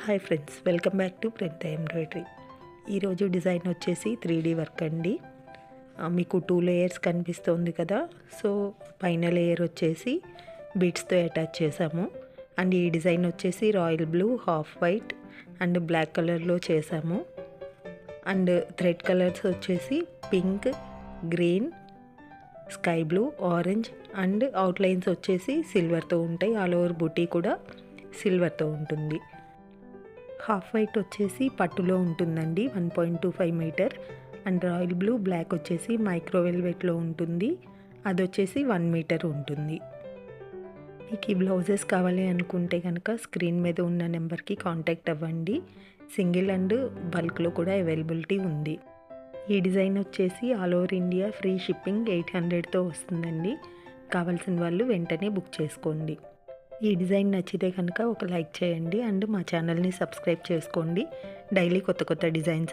Hi friends, welcome back to print embroidery. ఈరోజు design వచ్చేసి 3D work అండి. మీకు 2 లేయర్స్ కనిపిస్తుంది కదా. సో పైన లేయర్ వచ్చేసి బీడ్స్తో అటాచ్ చేసాము. అండ్ ఈ డిజైన్ వచ్చేసి royal blue, half white and black కలర్లో చేసాము. అండ్ థ్రెడ్ కలర్స్ వచ్చేసి pink, green, sky blue, orange and outlines వచ్చేసి సిల్వర్తో ఉంటాయి. ఆల్ ఓవర్ బుటీ కూడా సిల్వర్తో ఉంటుంది. హాఫ్ వైట్ వచ్చేసి పట్టులో ఉంటుందండి, 1.25 metre. And royal blue, black వచ్చేసి మైక్రో వెల్వెట్లో ఉంటుంది, అది వచ్చేసి 1 మీటర్ ఉంటుంది. మీకు ఈ బ్లౌజెస్ కావాలి అనుకుంటే కనుక స్క్రీన్ మీద ఉన్న నెంబర్కి కాంటాక్ట్ అవ్వండి. సింగిల్ అండ్ బల్క్లో కూడా అవైలబిలిటీ ఉంది. ఈ డిజైన్ వచ్చేసి all over India free shipping 800తో వస్తుందండి. కావాల్సిన వాళ్ళు వెంటనే బుక్ చేసుకోండి. ఈ డిజైన్ నచ్చితే కనుక ఒక లైక్ చేయండి అండ్ మా ఛానల్ని సబ్స్క్రైబ్ చేసుకోండి. డైలీ కొత్త కొత్త డిజైన్స్